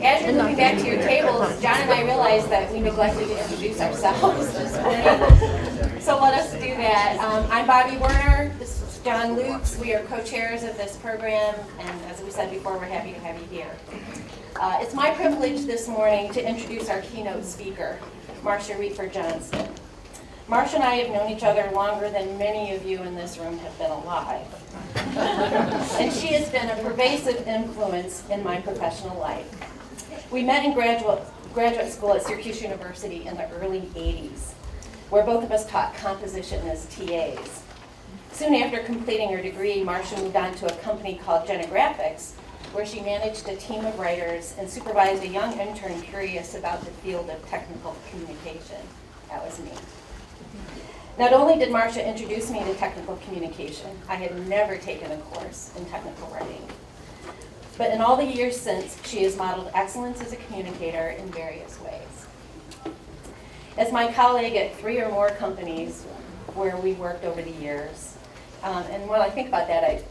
As you're moving back to your tables, John and I realized that we neglected to introduce ourselves this morning. So let us do that. I'm Bobby Werner. This is John Lutz. We are co-chairs of this program, and as we said before, we're happy to have you here. It's my privilege this morning to introduce our keynote speaker, Marcia Riefer Johnston. Marcia and I have known each other longer than many of you in this room have been alive. And she has been a pervasive influence in my professional life. We met in graduate school at Syracuse University in the early 80s, where both of us taught composition as TAs. Soon after completing her degree, Marcia moved on to a company called Genographics, where she managed a team of writers and supervised a young intern curious about the field of technical communication. That was me. Not only did Marcia introduce me to technical communication, I had never taken a course in technical writing. But in all the years since, she has modeled excellence as a communicator in various ways. As my colleague at 3 or more companies where we worked over the years, and when I think about that, I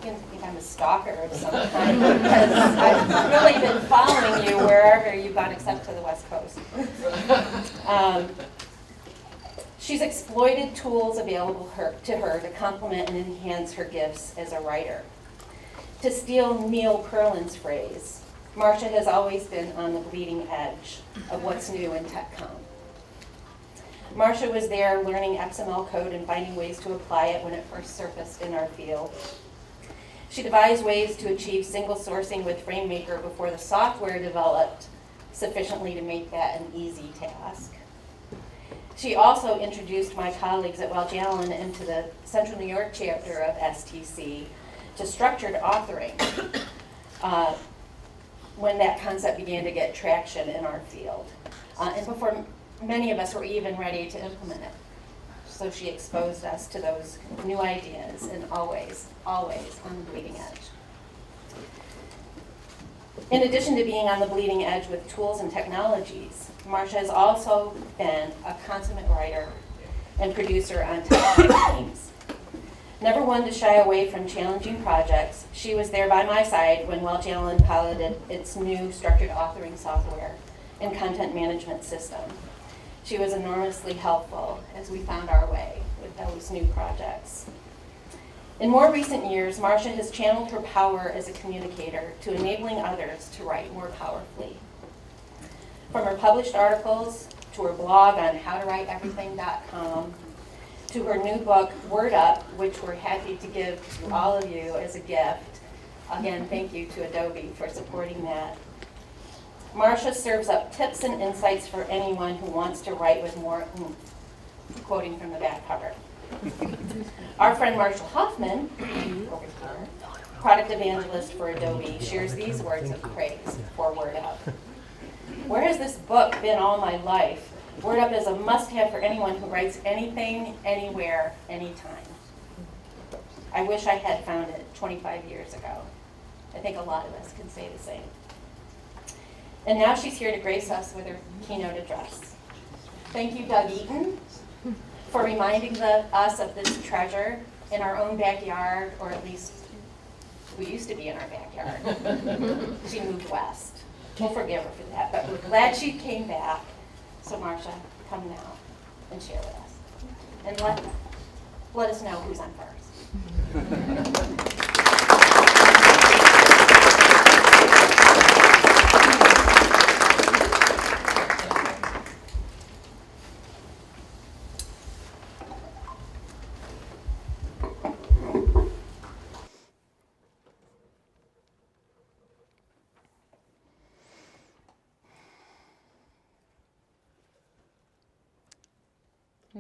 think I'm a stalker of some kind because I've really been following you wherever you've gone except to the West Coast. She's exploited tools available to her to complement and enhance her gifts as a writer. To steal Neil Perlin's phrase, Marcia has always been on the bleeding edge of what's new in TechCom. Marcia was there learning XML code and finding ways to apply it when it first surfaced in our field. She devised ways to achieve single sourcing with FrameMaker before the software developed sufficiently to make that an easy task. She also introduced my colleagues at Welch Allyn into the Central New York chapter of STC to structured authoring when that concept began to get traction in our field, and before many of us were even ready to implement it. So she exposed us to those new ideas and always on the bleeding edge. In addition to being on the bleeding edge with tools and technologies, Marcia has also been a consummate writer and producer on technical teams. Never one to shy away from challenging projects, she was there by my side when Welch Allyn piloted its new structured authoring software and content management system. She was enormously helpful as we found our way with those new projects. In more recent years, Marcia has channeled her power as a communicator to enabling others to write more powerfully. From her published articles, to her blog on howtowriteeverything.com, to her new book, Word Up, which we're happy to give to all of you as a gift. Again, thank you to Adobe for supporting that. Marcia serves up tips and insights for anyone who wants to write with more oomph, quoting from the back cover. Our friend Marshall Hoffman, over here, product evangelist for Adobe, shares these words of praise for Word Up. Where has this book been all my life? Word Up is a must-have for anyone who writes anything, anywhere, anytime. I wish I had found it 25 years ago. I think a lot of us can say the same. And now she's here to grace us with her keynote address. Thank you, Doug Eaton, for reminding us of this treasure in our own backyard, or at least we used to be in our backyard. She moved west. We'll forgive her for that, but we're glad she came back. So Marcia, come now and share with us. And let us know who's on first.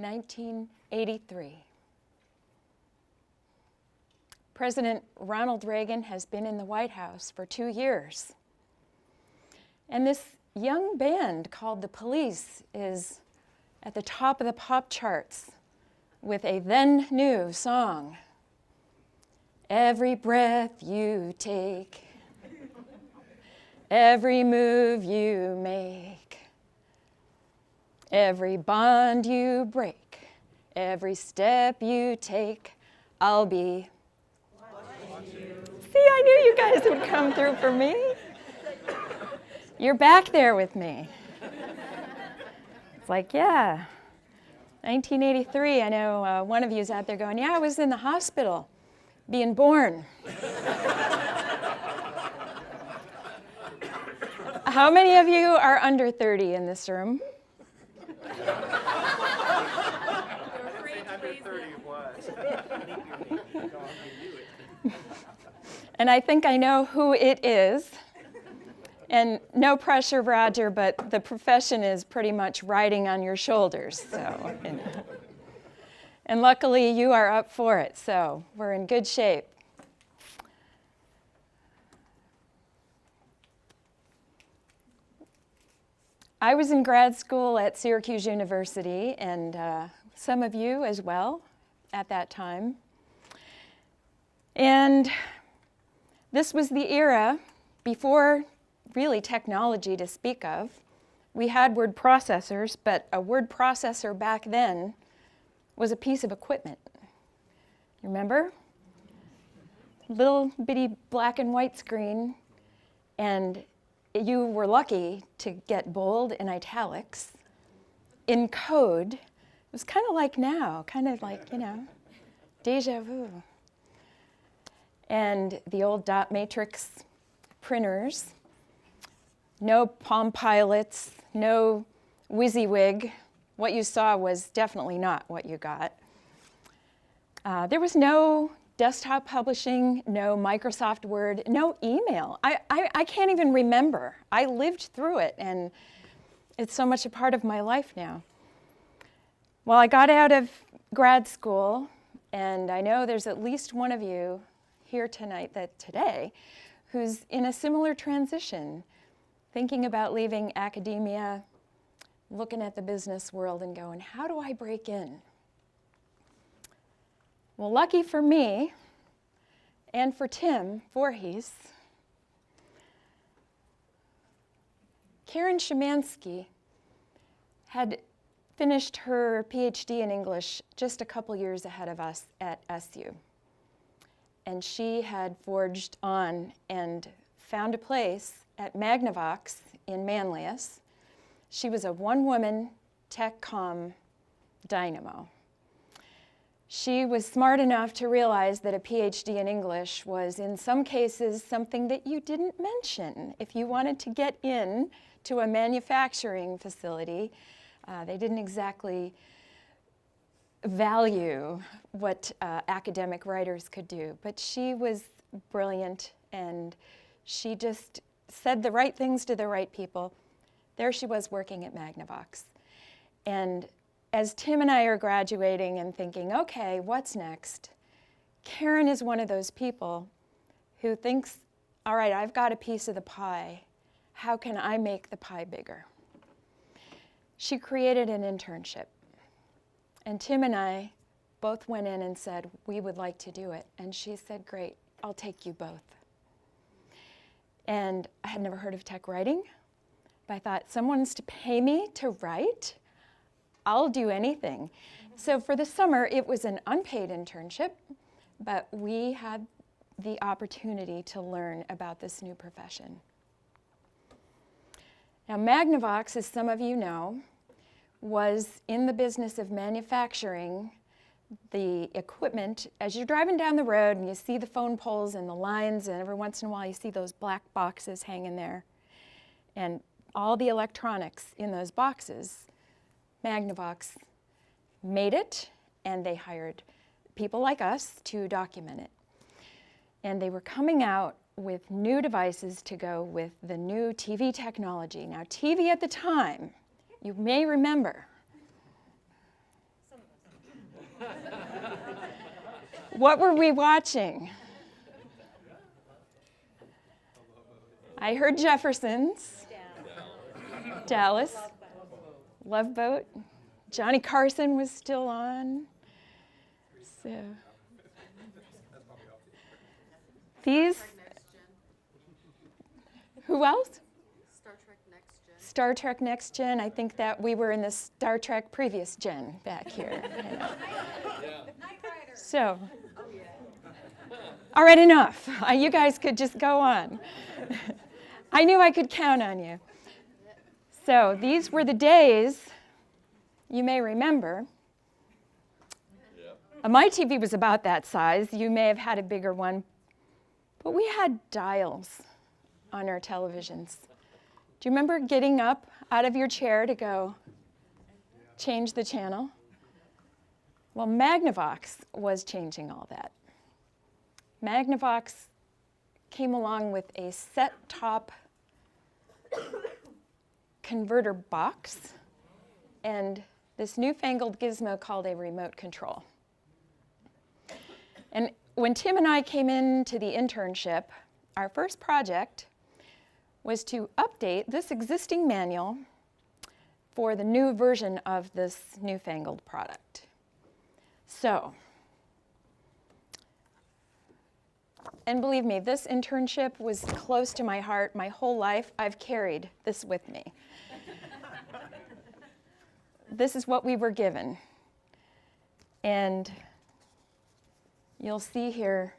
1983. President Ronald Reagan has been in the White House for 2 years. And this young band called the Police is at the top of the pop charts with a then new song. Every breath you take, every move you make, every bond you break, every step you take, I'll be. See, I knew you guys would come through for me. You're back there with me. It's like, yeah, 1983, I know one of you is out there going, yeah, I was in the hospital being born. How many of you are under 30 in this room? And I think I know who it is. And no pressure, Roger, but the profession is pretty much riding on your shoulders. So, and luckily you are up for it, so we're in good shape. I was in grad school at Syracuse University, and some of you as well at that time. And this was the era before really technology to speak of. We had word processors, but a word processor back then was a piece of equipment. Remember? Little bitty black and white screen, and you were lucky to get bold and italics in code. It was kind of like now, kind of like, deja vu. And the old dot matrix printers, no Palm Pilots, no WYSIWYG. What you saw was definitely not what you got. There was no desktop publishing, no Microsoft Word, no email. I can't even remember. I lived through it, and it's so much a part of my life now. Well, I got out of grad school, and I know there's at least one of you here today who's in a similar transition, thinking about leaving academia, looking at the business world and going, how do I break in? Well, lucky for me, and for Tim Voorhees, Karen Szymanski had finished her PhD in English just a couple years ahead of us at SU. And she had forged on and found a place at Magnavox in Manlius. She was a one-woman tech comm dynamo. She was smart enough to realize that a PhD in English was in some cases something that you didn't mention. If you wanted to get in to a manufacturing facility, they didn't exactly value what academic writers could do. But she was brilliant, and she just said the right things to the right people. There she was working at Magnavox. And as Tim and I are graduating and thinking, okay, what's next? Karen is one of those people who thinks, all right, I've got a piece of the pie. How can I make the pie bigger? She created an internship. And Tim and I both went in and said, we would like to do it. And she said, great, I'll take you both. And I had never heard of tech writing, but I thought, someone's to pay me to write? I'll do anything. So for the summer, it was an unpaid internship, but we had the opportunity to learn about this new profession. Now, Magnavox, as some of you know, was in the business of manufacturing the equipment. As you're driving down the road and you see the phone poles and the lines, and every once in a while you see those black boxes hanging there, and all the electronics in those boxes, Magnavox made it, and they hired people like us to document it. And they were coming out with new devices to go with the new TV technology. Now, TV at the time, you may remember, what were we watching? I heard Jeffersons, Dallas, Love Boat. Johnny Carson was still on. So these, who else? Star Trek Next Gen. I think that we were in the Star Trek previous gen back here. So, all right, enough. You guys could just go on. I knew I could count on you. So these were the days, you may remember. My TV was about that size. You may have had a bigger one. But we had dials on our televisions. Do you remember getting up out of your chair to go change the channel? Well, Magnavox was changing all that. Magnavox came along with a set-top converter box and this newfangled gizmo called a remote control. And when Tim and I came into the internship, our first project was to update this existing manual for the new version of this newfangled product. So, and believe me, this internship was close to my heart. My whole life, I've carried this with me. This is what we were given. And you'll see here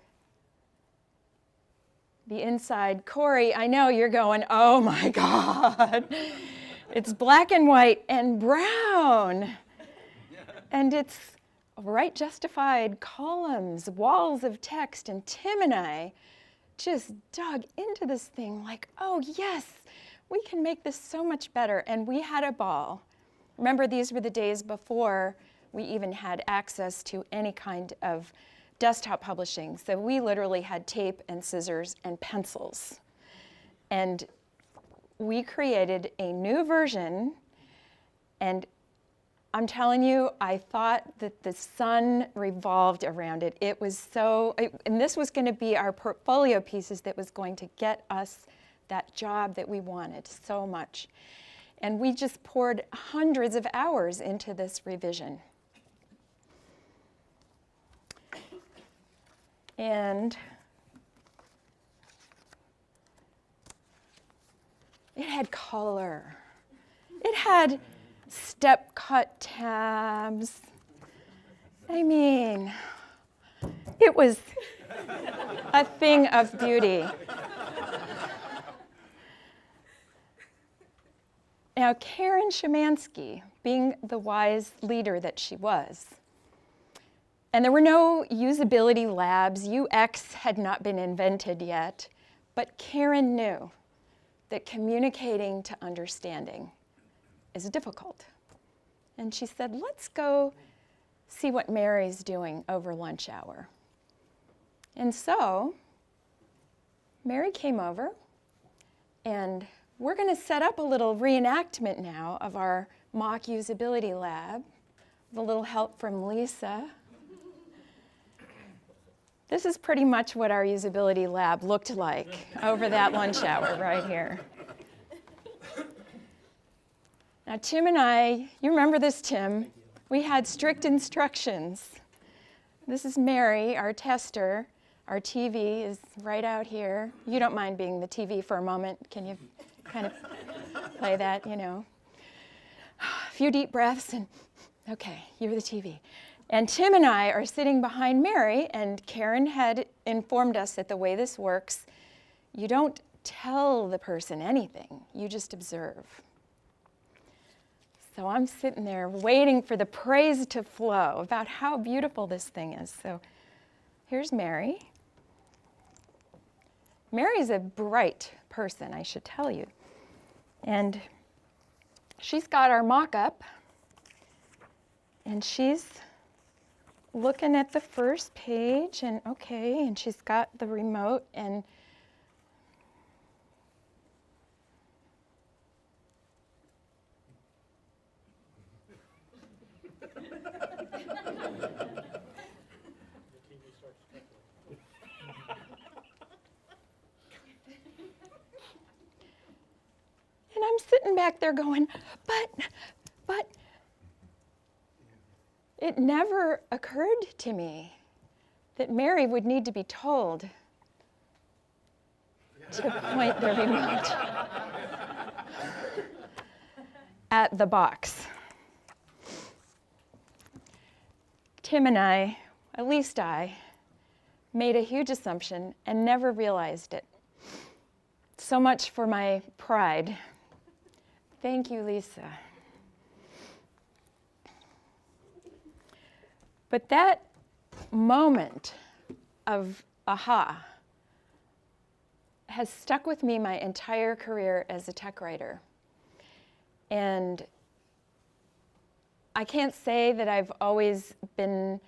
the inside. Corey, I know you're going, oh my God. It's black and white and brown. And it's right justified columns, walls of text. And Tim and I just dug into this thing like, oh yes, we can make this so much better. And we had a ball. Remember, these were the days before we even had access to any kind of desktop publishing. So we literally had tape and scissors and pencils. And we created a new version, and I'm telling you, I thought that the sun revolved around it. It was so, and this was going to be our portfolio pieces that was going to get us that job that we wanted so much. And we just poured hundreds of hours into this revision. And it had color. It had step cut tabs. I mean, it was a thing of beauty. Now, Karen Szymanski, being the wise leader that she was, and there were no usability labs, UX had not been invented yet, but Karen knew that communicating to understanding is difficult. And she said, let's go see what Mary's doing over lunch hour. And so Mary came over, and we're going to set up a little reenactment now of our mock usability lab, with a little help from Lisa. This is pretty much what our usability lab looked like over that lunch hour right here. Now, Tim and I, you remember this, Tim? We had strict instructions. This is Mary, our tester. Our TV is right out here. You don't mind being the TV for a moment. Can you kind of play that, you know? A few deep breaths and, okay, you're the TV. And Tim and I are sitting behind Mary, and Karen had informed us that the way this works, you don't tell the person anything, you just observe. So I'm sitting there waiting for the praise to flow about how beautiful this thing is. So here's Mary. Mary's a bright person, I should tell you. And she's got our mock-up, and she's looking at the first page, and okay, and she's got the remote, and and I'm sitting back there going, but it never occurred to me that Mary would need to be told to point the remote at the box. Tim and I, at least I, made a huge assumption and never realized it. So much for my pride. Thank you, Lisa. But that moment of aha has stuck with me my entire career as a tech writer. And I can't say that I've always been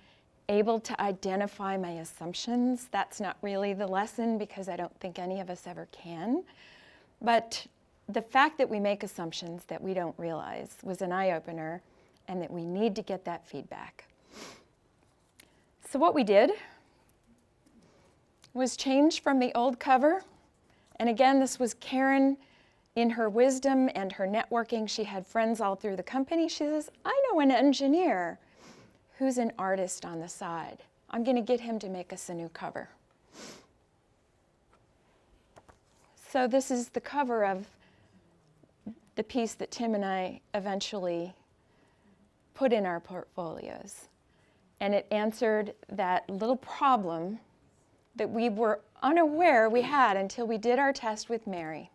able to identify my assumptions. That's not really the lesson because I don't think any of us ever can. But the fact that we make assumptions that we don't realize was an eye-opener, and that we need to get that feedback. So what we did was change from the old cover. And again, this was Karen in her wisdom and her networking. She had friends all through the company. She says, I know an engineer who's an artist on the side. I'm going to get him to make us a new cover. So this is the cover of the piece that Tim and I eventually put in our portfolios. And it answered that little problem that we were unaware we had until we did our test with Mary.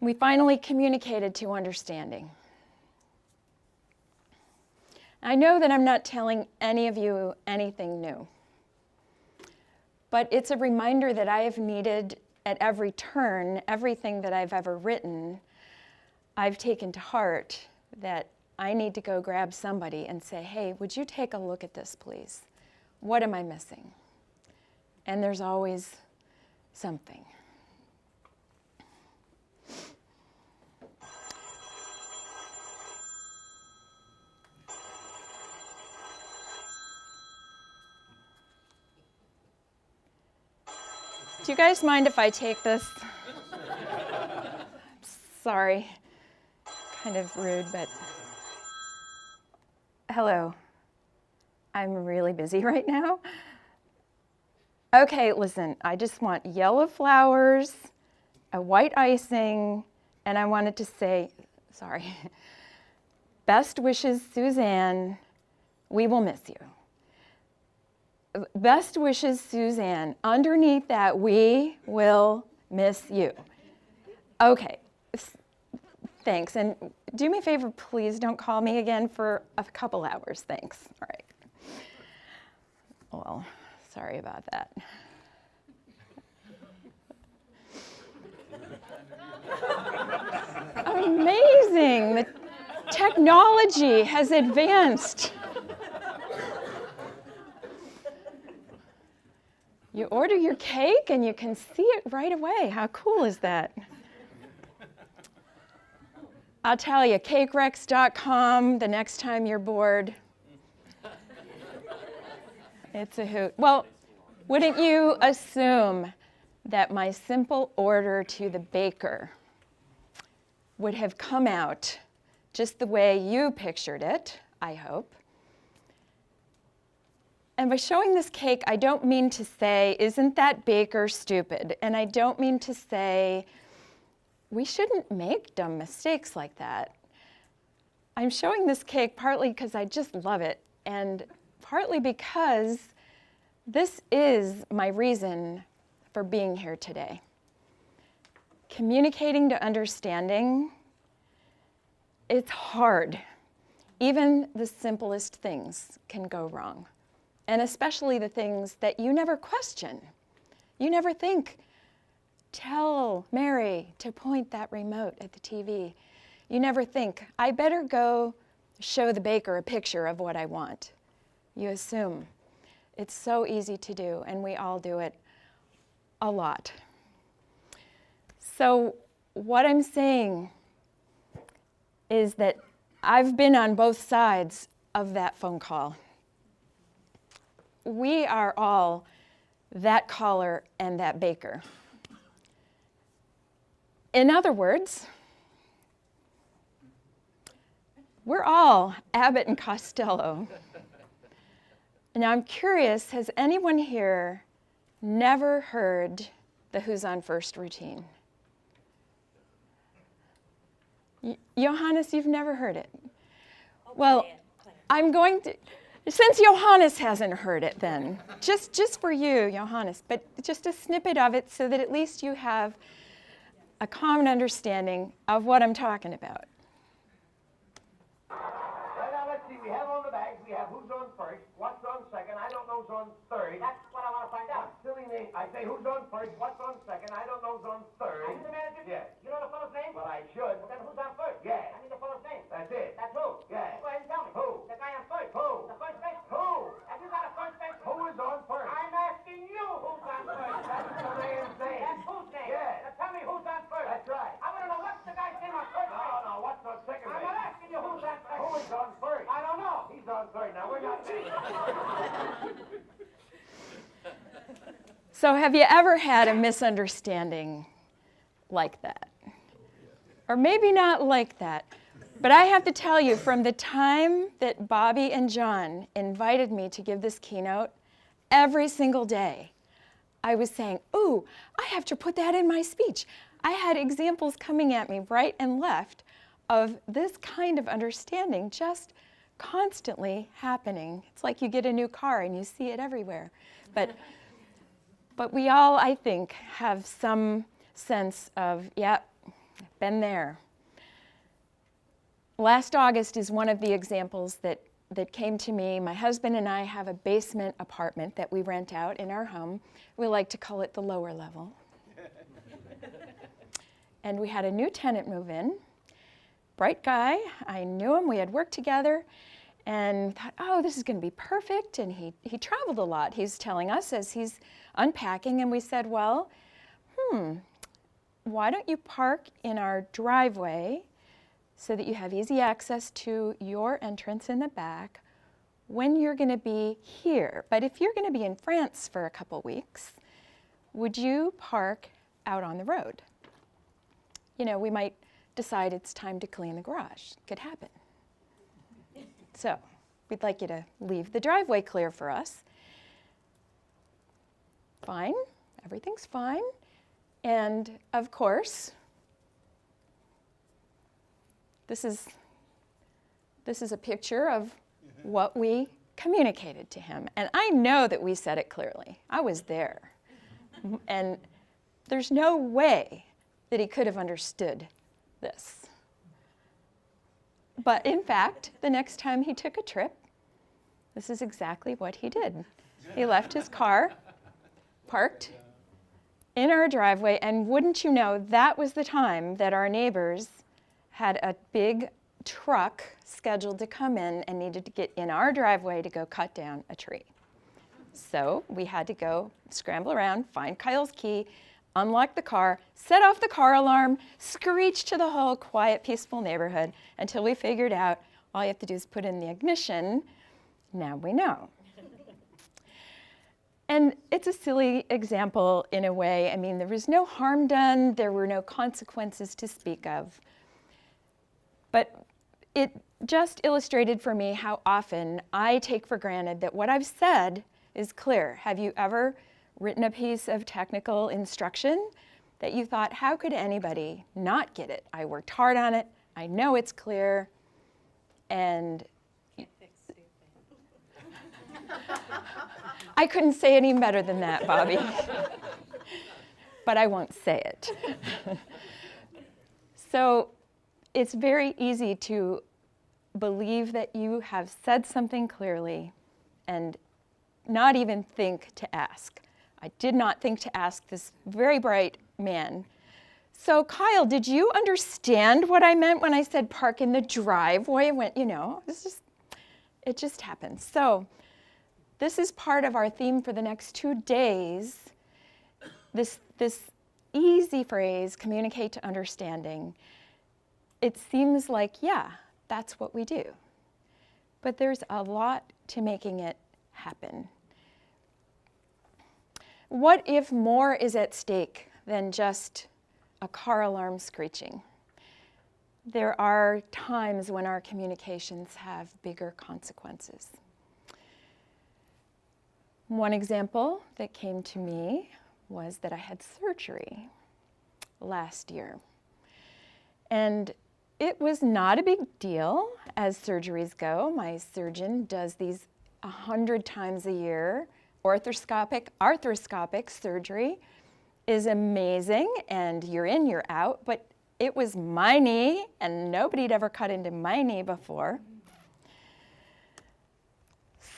We finally communicated to understanding. I know that I'm not telling any of you anything new, but it's a reminder that I have needed at every turn. Everything that I've ever written, I've taken to heart that I need to go grab somebody and say, hey, would you take a look at this, please? What am I missing? And there's always something. Do you guys mind if I take this? Sorry, kind of rude, but hello. I'm really busy right now. Okay, listen, I just want yellow flowers, a white icing, and I wanted to say, sorry, best wishes, Suzanne, we will miss you. Best wishes, Suzanne. Underneath that, we will miss you. Okay, thanks. And do me a favor, please don't call me again for a couple hours. Thanks. All right. Well, sorry about that. Amazing. The technology has advanced. You order your cake and you can see it right away. How cool is that? I'll tell you, cakerex.com the next time you're bored. It's a hoot. Well, wouldn't you assume that my simple order to the baker would have come out just the way you pictured it, I hope? And by showing this cake, I don't mean to say, isn't that baker stupid? And I don't mean to say, we shouldn't make dumb mistakes like that. I'm showing this cake partly because I just love it, and partly because this is my reason for being here today. Communicating to understanding, it's hard. Even the simplest things can go wrong. And especially the things that you never question. You never think, tell Mary to point that remote at the TV. You never think, I better go show the baker a picture of what I want. You assume. It's so easy to do, and we all do it a lot. So what I'm saying is that I've been on both sides of that phone call. We are all that caller and that baker. In other words, we're all Abbott and Costello. Now I'm curious, has anyone here never heard the Who's on First routine? Johannes, you've never heard it? Well, I'm going to, since Johannes hasn't heard it then, just for you, Johannes, but just a snippet of it so that at least you have a common understanding of what I'm talking about. Well, now, let's see. We have on the bags, we have who's on first, what's on second, I don't know who's on third. That's what I want to find out. Silly name. I say who's on first, what's on second, I don't know who's on third. Are you the manager? Yes. You know the fellow's name? Well, I should. Well, then who's on first? Yes. I need the fellow's name. That's it. That's who? Yes. Go ahead and tell me. Who? The guy on first. Who? The first base. Who? Have you got a first base? Who is on first? I'm asking you who's on first. That's the man's name. That's whose name? Yes. Now tell me who's on first. That's right. I want to know what's the guy's name on first base. No, what's on second I'm base? not asking you who's on second. Who is on first? I don't know. He's on third. Now, we're not So have you ever had a misunderstanding like that? Or maybe not like that. But I have to tell you, from the time that Bobby and John invited me to give this keynote, every single day, I was saying, ooh, I have to put that in my speech. I had examples coming at me right and left of this kind of understanding just constantly happening. It's like you get a new car and you see it everywhere. But we all, I think, have some sense of, yep, been there. Last August is one of the examples that came to me. My husband and I have a basement apartment that we rent out in our home. We like to call it the lower level. And we had a new tenant move in. Bright guy. I knew him. We had worked together and thought, oh, this is going to be perfect. And he traveled a lot. He's telling us as he's unpacking. And we said, well, why don't you park in our driveway so that you have easy access to your entrance in the back when you're going to be here. But if you're going to be in France for a couple weeks, would you park out on the road? You know, we might decide it's time to clean the garage. Could happen. So we'd like you to leave the driveway clear for us. Fine. Everything's fine. And of course, this is a picture of what we communicated to him. And I know that we said it clearly. I was there. And there's no way that he could have understood this. But in fact, the next time he took a trip, this is exactly what he did. He left his car parked in our driveway, and wouldn't you know, that was the time that our neighbors had a big truck scheduled to come in and needed to get in our driveway to go cut down a tree. So we had to go scramble around, find Kyle's key, unlock the car, set off the car alarm, screech to the whole quiet, peaceful neighborhood until we figured out all you have to do is put in the ignition. Now we know. And it's a silly example in a way. I mean, there was no harm done. There were no consequences to speak of. But it just illustrated for me how often I take for granted that what I've said is clear. Have you ever written a piece of technical instruction that you thought, how could anybody not get it? I worked hard on it. I know it's clear. And I couldn't say any better than that, Bobby. But I won't say it. So it's very easy to believe that you have said something clearly and not even think to ask. I did not think to ask this very bright man. So Kyle, did you understand what I meant when I said park in the driveway? Went, you know, it just happens. So this is part of our theme for the next 2 days. This easy phrase, communicate to understanding. It seems like, yeah, that's what we do. But there's a lot to making it happen. What if more is at stake than just a car alarm screeching? There are times when our communications have bigger consequences. One example that came to me was that I had surgery last year. And it was not a big deal as surgeries go. My surgeon does these 100 times a year, arthroscopic surgery. is amazing, and you're in, you're out, but it was my knee, and nobody had ever cut into my knee before.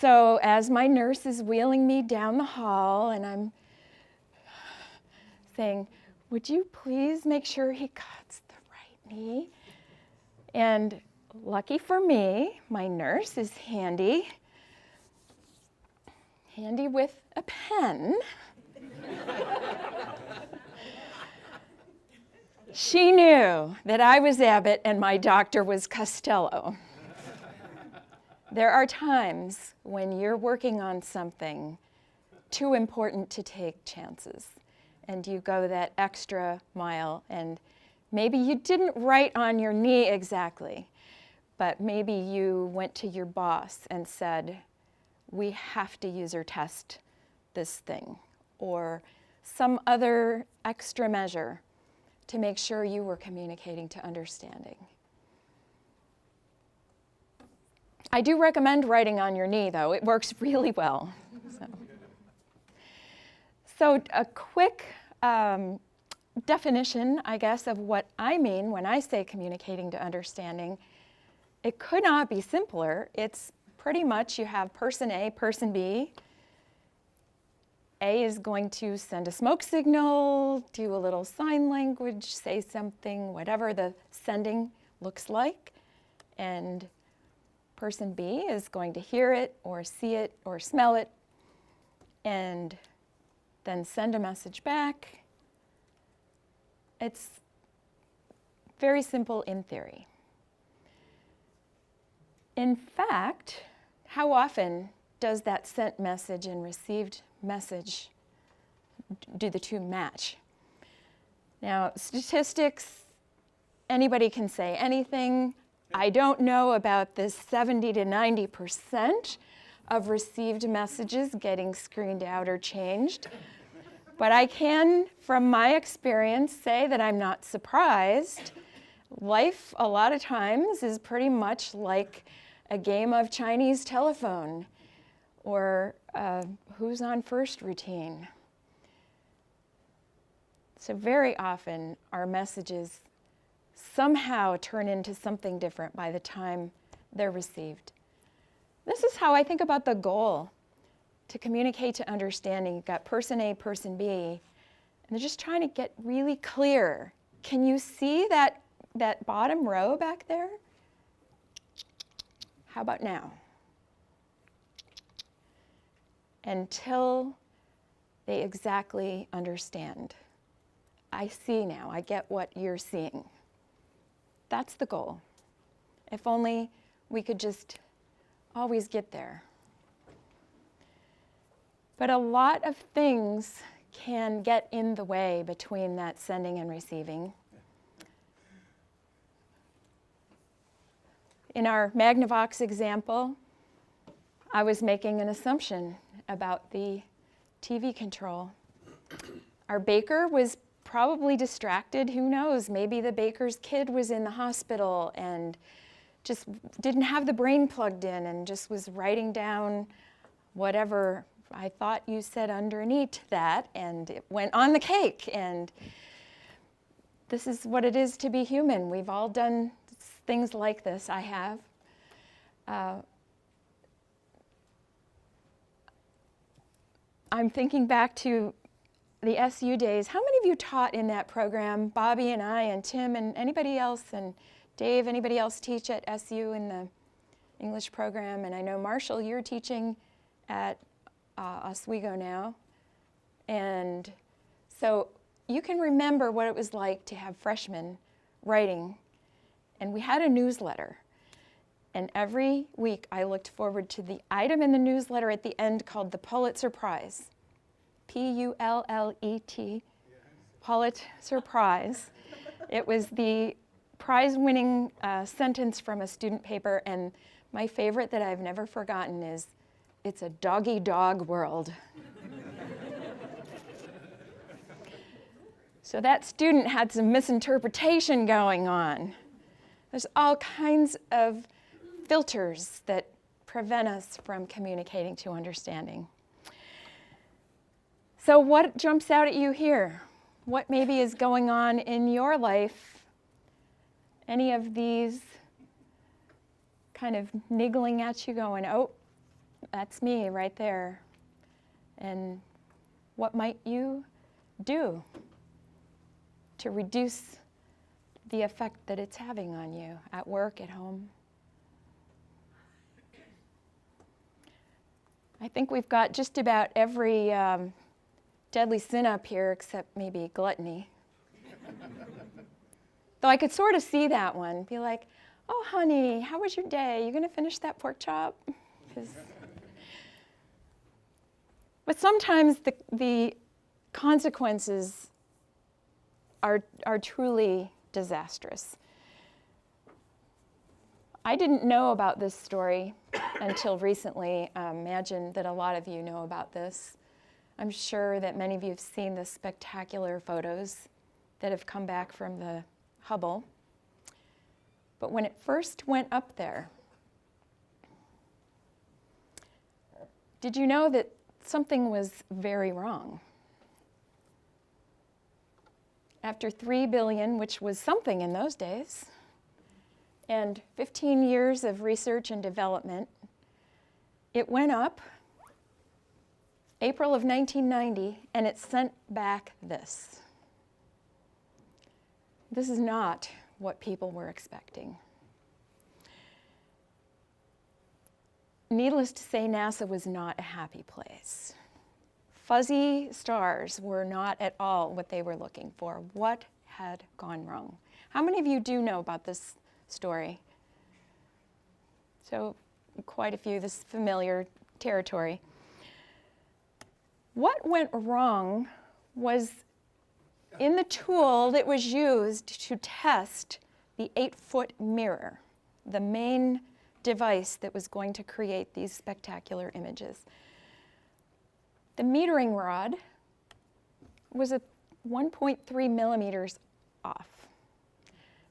So as my nurse is wheeling me down the hall, and I'm saying, would you please make sure he cuts the right knee? And lucky for me, my nurse is handy with a pen. She knew that I was Abbott and my doctor was Costello. There are times when you're working on something too important to take chances, and you go that extra mile, and maybe you didn't write on your knee exactly, but maybe you went to your boss and said, we have to user test this thing, or some other extra measure to make sure you were communicating to understanding. I do recommend writing on your knee, though. It works really well. So a quick definition, I guess, of what I mean when I say communicating to understanding. It could not be simpler. It's pretty much you have person A, person B. A is going to send a smoke signal, do a little sign language, say something, whatever the sending looks like. And person B is going to hear it or see it or smell it and then send a message back. It's very simple in theory. In fact, how often does that sent message and received message, do the two match? Now, statistics, anybody can say anything. I don't know about this 70 to 90% of received messages getting screened out or changed. But I can, from my experience, say that I'm not surprised. Life, a lot of times, is pretty much like a game of Chinese telephone or who's on first routine. So very often, our messages somehow turn into something different by the time they're received. This is how I think about the goal to communicate to understanding. You've got person A, person B, and they're just trying to get really clear. Can you see that bottom row back there? How about now? Until they exactly understand. I see now, I get what you're seeing. That's the goal. If only we could just always get there. But a lot of things can get in the way between that sending and receiving. In our Magnavox example, I was making an assumption about the TV control. Our baker was probably distracted, who knows, maybe the baker's kid was in the hospital and just didn't have the brain plugged in and just was writing down whatever I thought you said underneath that, and it went on the cake. And this is what it is to be human. We've all done things like this. I have. I'm thinking back to the SU days. How many of you taught in that program? Bobby and I and Tim and anybody else, and Dave, anybody else teach at SU in the English program? And I know, Marshall, you're teaching at Oswego now. And so you can remember what it was like to have freshmen writing. And we had a newsletter. And every week I looked forward to the item in the newsletter at the end called the Pulitzer Prize. P-U-L-L-E-T, Pulitzer Prize. It was the prize-winning sentence from a student paper, and my favorite that I've never forgotten is, "It's a dog-eat-dog world." So that student had some misinterpretation going on. There's all kinds of filters that prevent us from communicating to understanding. So what jumps out at you here? what maybe is going on in your life, any of these kind of niggling at you going, oh, that's me right there. And what might you do to reduce the effect that it's having on you at work, at home? I think we've got just about every deadly sin up here except maybe gluttony. Though I could sort of see that one, be like, oh, honey, how was your day? You gonna finish that pork chop? But sometimes the consequences are truly disastrous. I didn't know about this story until recently. Imagine that a lot of you know about this. I'm sure that many of you have seen the spectacular photos that have come back from the Hubble. But when it first went up there, did you know that something was very wrong? After 3 billion, which was something in those days, and 15 years of research and development, it went up April of 1990, and it sent back this. This is not what people were expecting. Needless to say, NASA was not a happy place. Fuzzy stars were not at all what they were looking for. What had gone wrong? How many of you do know about this story? So quite a few, this familiar territory. What went wrong was in the tool that was used to test the 8-foot mirror, the main device that was going to create these spectacular images. The metering rod was 1.3 millimeters off,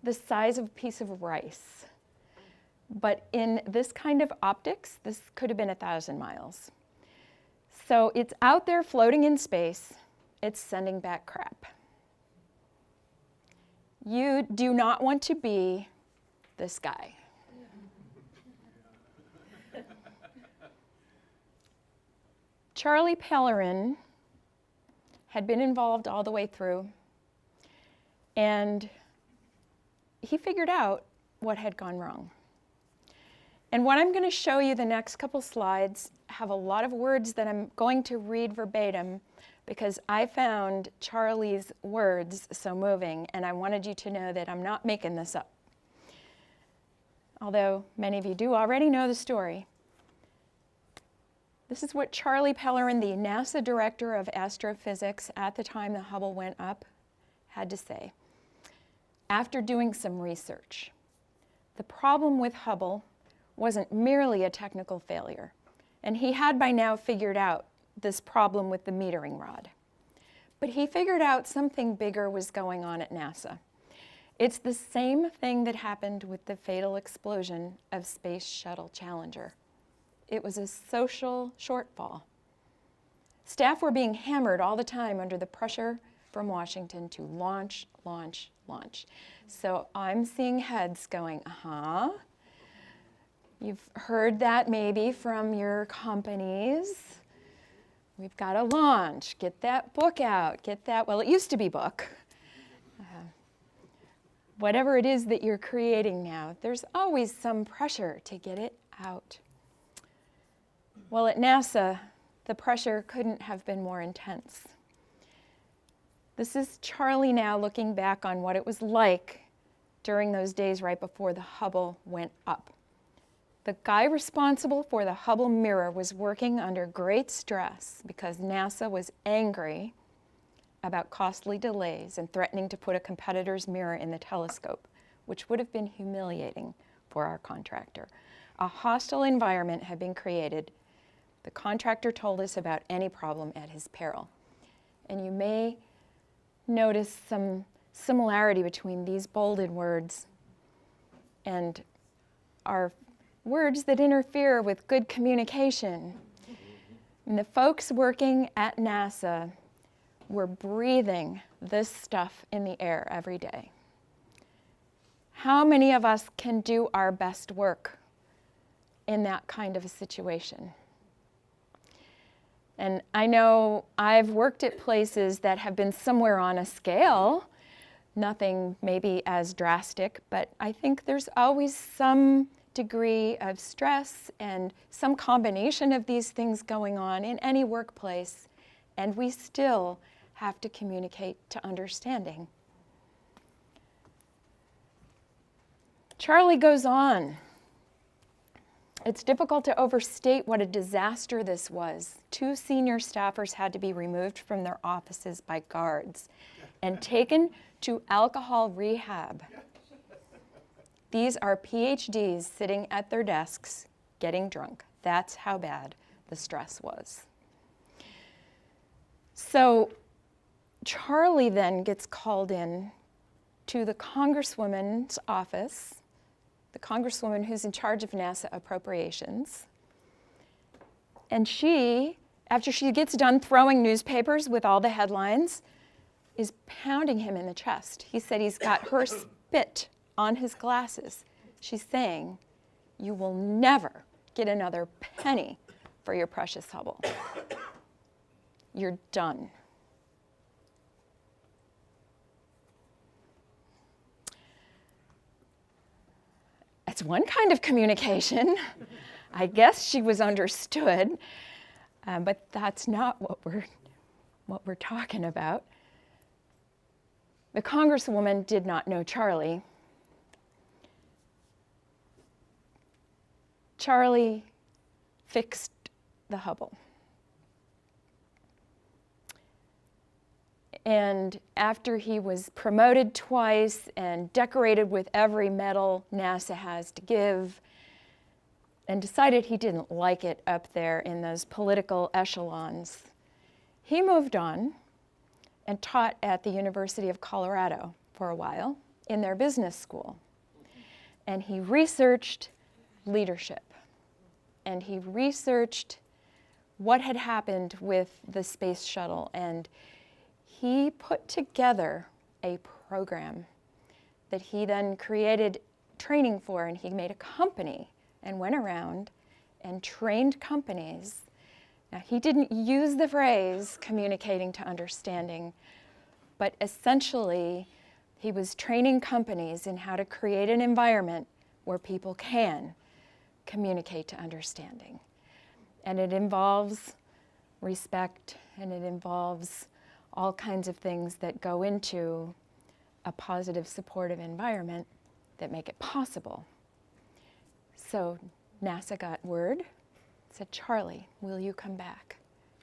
the size of a piece of rice. But in this kind of optics, this could have been 1,000 miles. So it's out there floating in space. It's sending back crap. You do not want to be this guy. Charlie Pellerin had been involved all the way through, and he figured out what had gone wrong. And what I'm going to show you the next couple slides have a lot of words that I'm going to read verbatim because I found Charlie's words so moving, and I wanted you to know that I'm not making this up. Although many of you do already know the story. This is what Charlie Pellerin, the NASA director of astrophysics at the time the Hubble went up, had to say. After doing some research, the problem with Hubble wasn't merely a technical failure, and he had by now figured out this problem with the metering rod. But he figured out something bigger was going on at NASA. It's the same thing that happened with the fatal explosion of Space Shuttle Challenger. It was a social shortfall. Staff were being hammered all the time under the pressure from Washington to launch, launch, launch. So I'm seeing heads going, uh-huh. You've heard that maybe from your companies. We've got to launch, get that book out, get that, well, it used to be book. Whatever it is that you're creating now, there's always some pressure to get it out. Well, at NASA, the pressure couldn't have been more intense. This is Charlie now looking back on what it was like during those days right before the Hubble went up. The guy responsible for the Hubble mirror was working under great stress because NASA was angry about costly delays and threatening to put a competitor's mirror in the telescope, which would have been humiliating for our contractor. A hostile environment had been created. The contractor told us about any problem at his peril. And you may notice some similarity between these bolded words and our words that interfere with good communication. And the folks working at NASA we're breathing this stuff in the air every day. How many of us can do our best work in that kind of a situation? And I know I've worked at places that have been somewhere on a scale, nothing maybe as drastic, but I think there's always some degree of stress and some combination of these things going on in any workplace, and we still have to communicate to understanding. Charlie goes on. It's difficult to overstate what a disaster this was. 2 senior staffers had to be removed from their offices by guards and taken to alcohol rehab. These are PhDs sitting at their desks getting drunk. That's how bad the stress was. So Charlie then gets called in to the Congresswoman's office, the Congresswoman who's in charge of NASA appropriations. And she, after she gets done throwing newspapers with all the headlines, is pounding him in the chest. He said he's got her spit on his glasses. She's saying, "You will never get another penny for your precious Hubble. You're done." That's one kind of communication. I guess she was understood, but that's not what we're talking about. The Congresswoman did not know Charlie. Charlie fixed the Hubble. And after he was promoted twice and decorated with every medal NASA has to give, and decided he didn't like it up there in those political echelons, he moved on and taught at the University of Colorado for a while in their business school. And he researched leadership. And he researched what had happened with the space shuttle. And he put together a program that he then created training for, and he made a company and went around and trained companies. Now, he didn't use the phrase communicating to understanding, but essentially he was training companies in how to create an environment where people can communicate to understanding. And it involves respect, and it involves all kinds of things that go into a positive, supportive environment that make it possible. So NASA got word, said, "Charlie, will you come back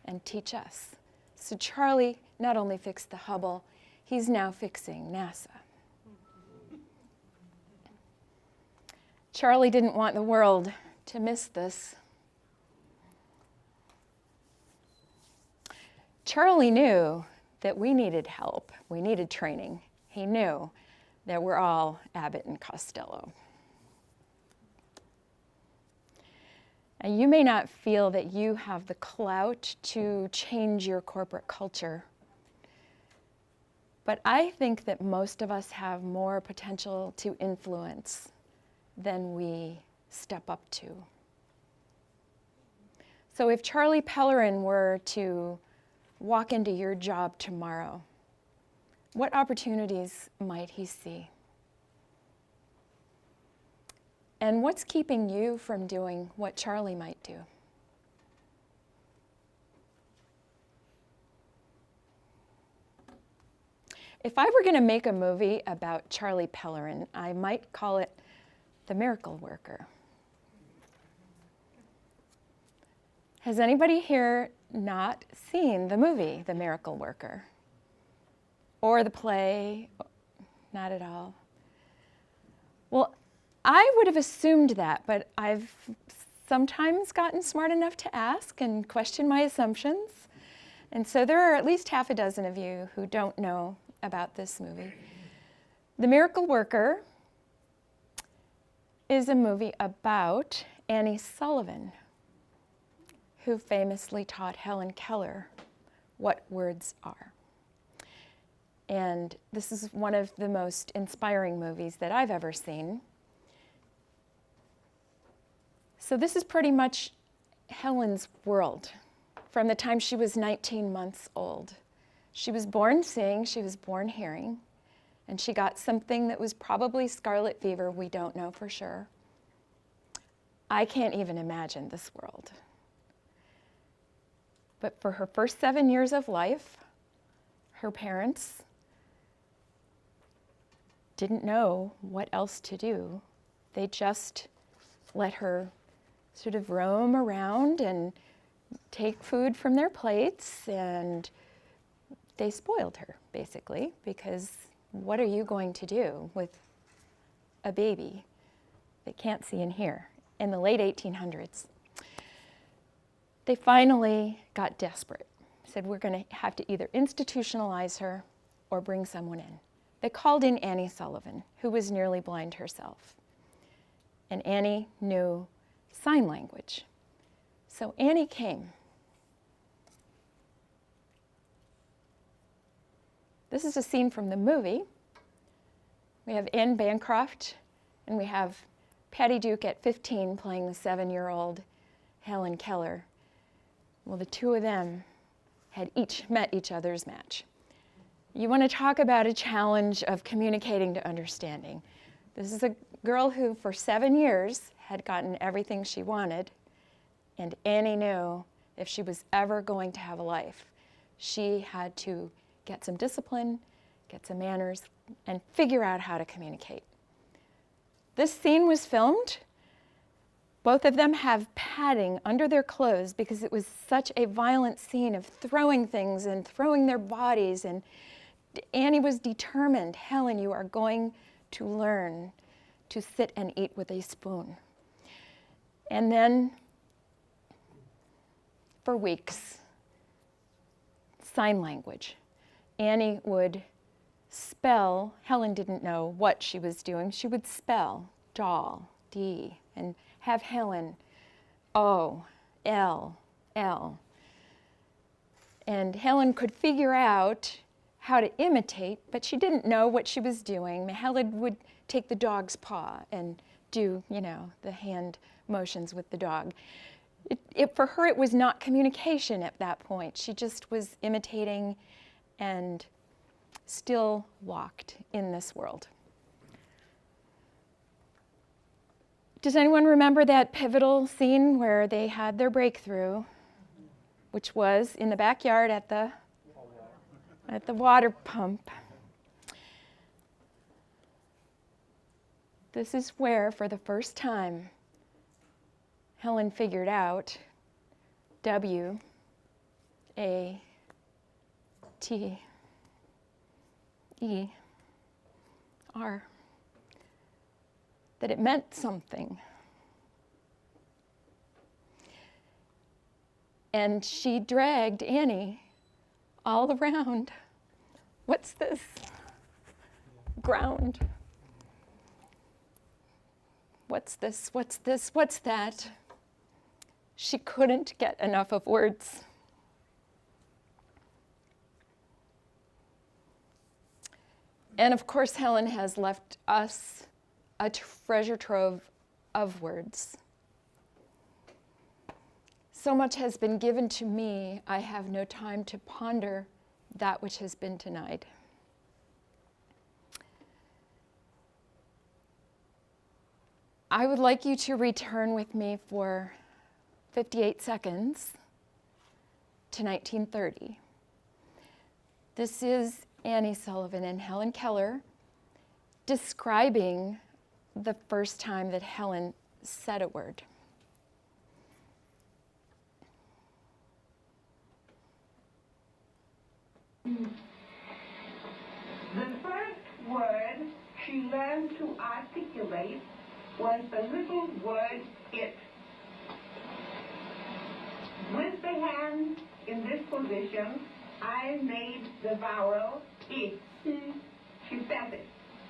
and teach us?" So Charlie not only fixed the Hubble, he's now fixing NASA. Charlie didn't want the world to miss this. Charlie knew that we needed help, we needed training. He knew that we're all Abbott and Costello. And you may not feel that you have the clout to change your corporate culture, but I think that most of us have more potential to influence than we step up to. So if Charlie Pellerin were to walk into your job tomorrow, what opportunities might he see? And what's keeping you from doing what Charlie might do? If I were going to make a movie about Charlie Pellerin, I might call it The Miracle Worker. Has anybody here not seen the movie, The Miracle Worker? Or the play? Not at all. Well, I would have assumed that, but I've sometimes gotten smart enough to ask and question my assumptions. And so there are at least half a dozen of you who don't know about this movie. The Miracle Worker is a movie about Annie Sullivan, who famously taught Helen Keller what words are. And this is one of the most inspiring movies that I've ever seen. So this is pretty much Helen's world from the time she was 19 months old. She was born seeing, she was born hearing, and she got something that was probably scarlet fever. We don't know for sure. I can't even imagine this world. But for her first 7 years of life, her parents didn't know what else to do. They just let her sort of roam around and take food from their plates, and they spoiled her, basically, because what are you going to do with a baby that can't see and hear in the late 1800s? They finally got desperate, said we're going to have to either institutionalize her or bring someone in. They called in Annie Sullivan, who was nearly blind herself. And Annie knew sign language. So Annie came. This is a scene from the movie. We have Anne Bancroft, and we have Patty Duke at 15 playing the 7-year-old Helen Keller. Well, the two of them had each met each other's match. You want to talk about a challenge of communicating to understanding. This is a girl who, for 7 years, had gotten everything she wanted, and Annie knew if she was ever going to have a life, she had to get some discipline, get some manners, and figure out how to communicate. This scene was filmed. Both of them have padding under their clothes because it was such a violent scene of throwing things and throwing their bodies, and Annie was determined, Helen, you are going to learn to sit and eat with a spoon. And then, for weeks, sign language. Annie would spell, Helen didn't know what she was doing, she would spell doll, D, and have Helen, O, L, L. And Helen could figure out how to imitate, but she didn't know what she was doing. Helen would take the dog's paw and do, the hand motions with the dog. For her, it was not communication at that point. She just was imitating and still walked in this world. Does anyone remember that pivotal scene where they had their breakthrough, which was in the backyard at the water pump? This is where, for the first time, Helen figured out W-A-T-R, that it meant something. And she dragged Annie all around. What's this? Ground. What's this? What's this? What's that? She couldn't get enough of words. And of course, Helen has left us a treasure trove of words. So much has been given to me, I have no time to ponder that which has been denied. I would like you to return with me for 58 seconds to 1930. This is Annie Sullivan and Helen Keller describing the first time that Helen said a word. The first word she learned to articulate was the little word it. With the hand in this position, I made the vowel I. She felt it.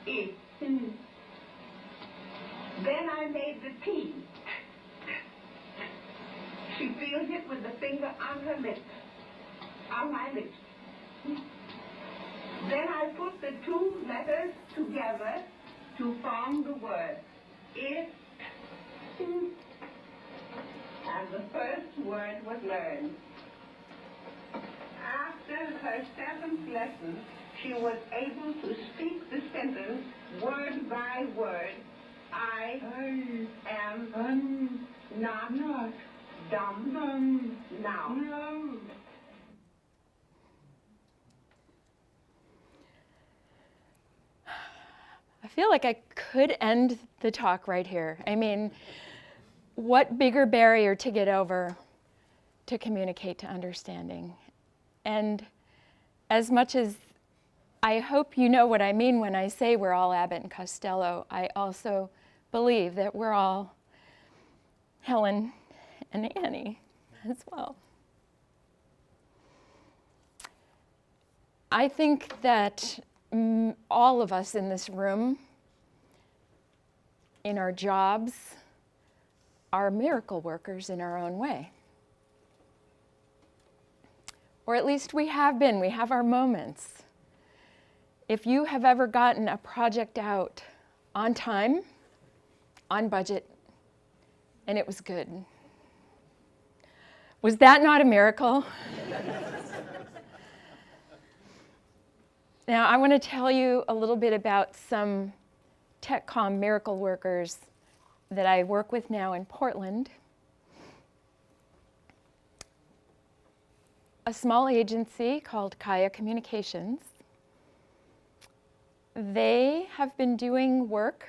I. Then I made the T. She feels it with the finger on her lips, on my lips. Then I put the two letters together to form the word it. And the first word was learned. After her seventh lesson, she was able to speak the sentence word by word. I am not dumb now. I feel like I could end the talk right here. I mean, what bigger barrier to get over to communicate to understanding? And as much as I hope you know what I mean when I say we're all Abbott and Costello, I also believe that we're all Helen and Annie as well. I think that all of us in this room, in our jobs, are miracle workers in our own way. Or at least we have been. We have our moments. If you have ever gotten a project out on time, on budget, and it was good, was that not a miracle? Now, I want to tell you a little bit about some TechCom miracle workers that I work with now in Portland. A small agency called Kaya Communications. They have been doing work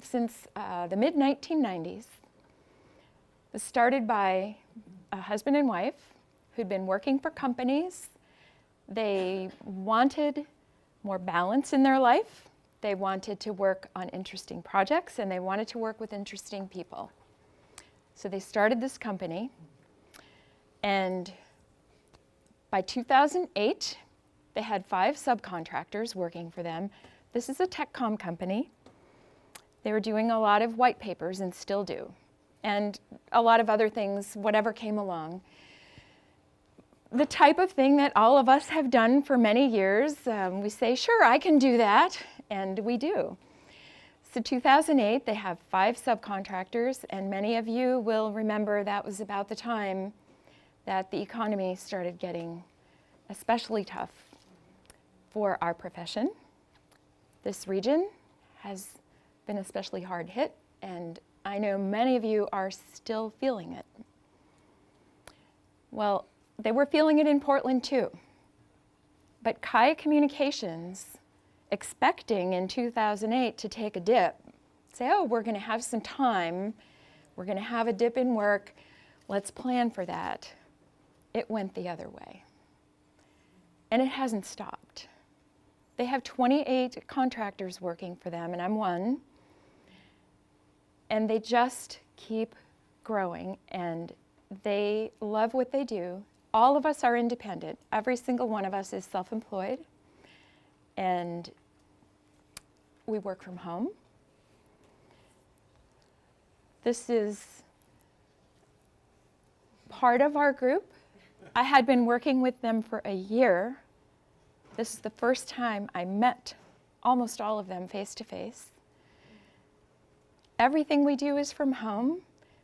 since the mid-1990s. It was started by a husband and wife who'd been working for companies. They wanted more balance in their life. They wanted to work on interesting projects, and they wanted to work with interesting people. So they started this company, and by 2008, they had 5 subcontractors working for them. This is a TechCom company. They were doing a lot of white papers and still do, and a lot of other things, whatever came along. The type of thing that all of us have done for many years. We say, sure, I can do that, and we do. So 2008, they have 5 subcontractors, and many of you will remember that was about the time that the economy started getting especially tough for our profession. This region has been especially hard hit, and I know many of you are still feeling it. Well, they were feeling it in Portland too. But Kaya Communications, expecting in 2008 to take a dip, say, oh, we're going to have some time, we're going to have a dip in work, let's plan for that. It went the other way. And it hasn't stopped. They have 28 contractors working for them, and I'm one. And they just keep growing, and they love what they do. All of us are independent. Every single one of us is self-employed, and we work from home. This is part of our group. I had been working with them for a year. This is the first time I met almost all of them face to face. Everything we do is from home.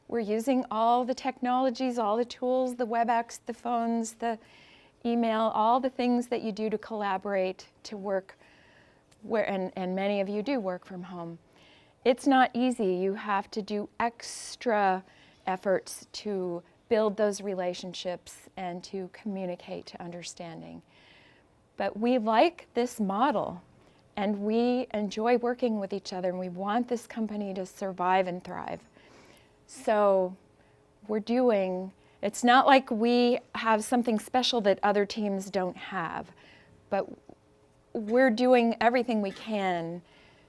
We're using all the technologies, all the tools, the WebEx, the phones, the email, all the things that you do to collaborate, to work, and many of you do work from home. It's not easy. You have to do extra efforts to build those relationships and to communicate to understanding. But we like this model, and we enjoy working with each other, and we want this company to survive and thrive. So it's not like we have something special that other teams don't have, but we're doing everything we can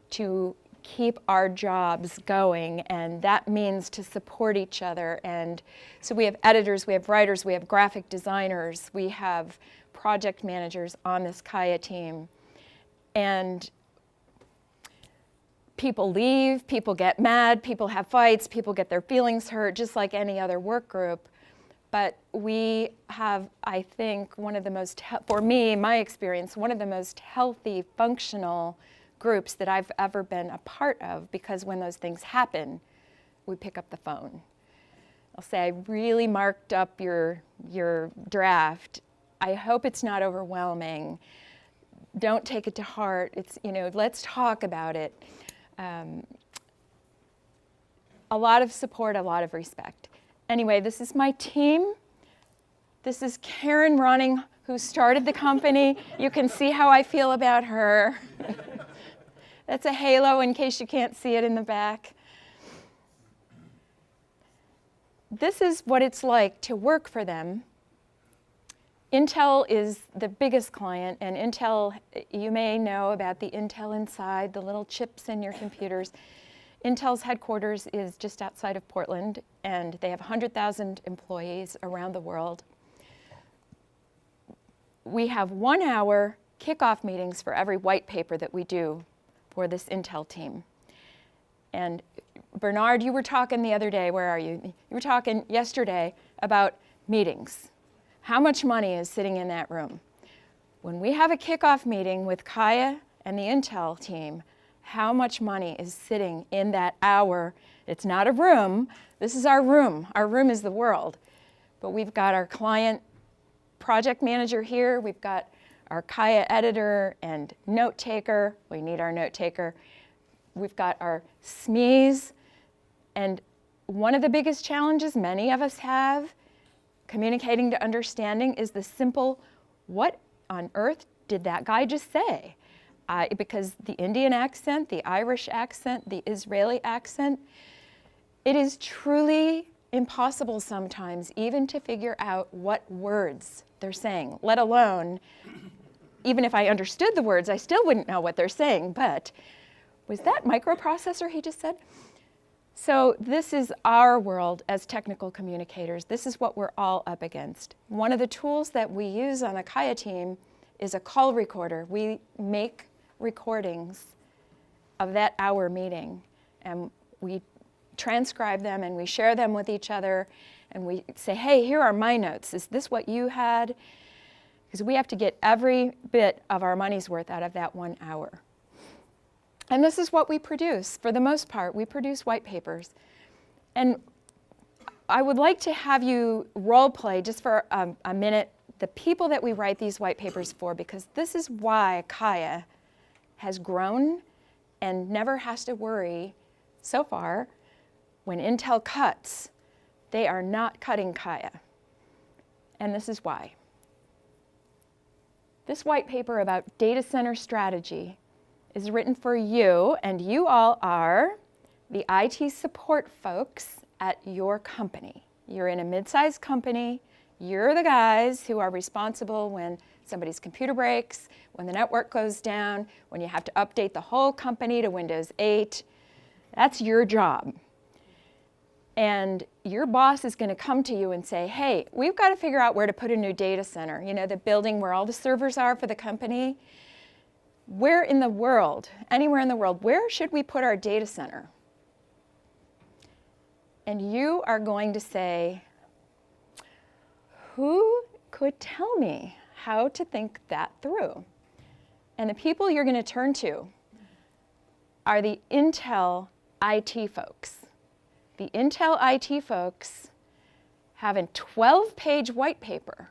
to keep our jobs going, and that means to support each other. And so we have editors, we have writers, we have graphic designers, we have project managers on this Kaya team. And people leave, people get mad, people have fights, people get their feelings hurt, just like any other work group. but we have, I think, one of the most, for me, my experience, one of the most healthy, functional groups that I've ever been a part of, because when those things happen, we pick up the phone. I'll say, I really marked up your draft. I hope it's not overwhelming. Don't take it to heart. It's, let's talk about it. A lot of support, a lot of respect. Anyway, this is my team. This is Karen Ronning, who started the company. You can see how I feel about her. That's a halo in case you can't see it in the back. This is what it's like to work for them. Intel is the biggest client, and Intel, you may know about the Intel Inside, the little chips in your computers. Intel's headquarters is just outside of Portland, and they have 100,000 employees around the world. We have 1 hour kickoff meetings for every white paper that we do for this Intel team. And Bernard, you were talking the other day, where are you? You were talking yesterday about meetings. How much money is sitting in that room? When we have a kickoff meeting with Kaya and the Intel team, how much money is sitting in that hour? It's not a room. This is our room. Our room is the world. But we've got our client project manager here. We've got our Kaya editor and note taker. We need our note taker. We've got our SMEs. And one of the biggest challenges many of us have, communicating to understanding, is the simple, what on earth did that guy just say? Because the Indian accent, the Irish accent, the Israeli accent, it is truly impossible sometimes even to figure out what words they're saying, let alone, even if I understood the words, I still wouldn't know what they're saying. But was that microprocessor he just said? So this is our world as technical communicators. This is what we're all up against. One of the tools that we use on the Kaya team is a call recorder. We make recordings of that hour meeting, and we transcribe them and we share them with each other, and we say, hey, here are my notes. Is this what you had? Because we have to get every bit of our money's worth out of that 1 hour. And this is what we produce. For the most part, we produce white papers. And I would like to have you role play just for a minute the people that we write these white papers for, because this is why Kaya has grown and never has to worry so far when Intel cuts. They are not cutting Kaya. And this is why. This white paper about data center strategy is written for you, and you all are the IT support folks at your company. You're in a mid-sized company. You're the guys who are responsible when somebody's computer breaks, when the network goes down, when you have to update the whole company to Windows 8. That's your job. And your boss is going to come to you and say, hey, we've got to figure out where to put a new data center. You know, the building where all the servers are for the company. Where in the world, anywhere in the world, where should we put our data center? And you are going to say, who could tell me how to think that through? And the people you're going to turn to are the Intel IT folks. The Intel IT folks have a 12-page white paper,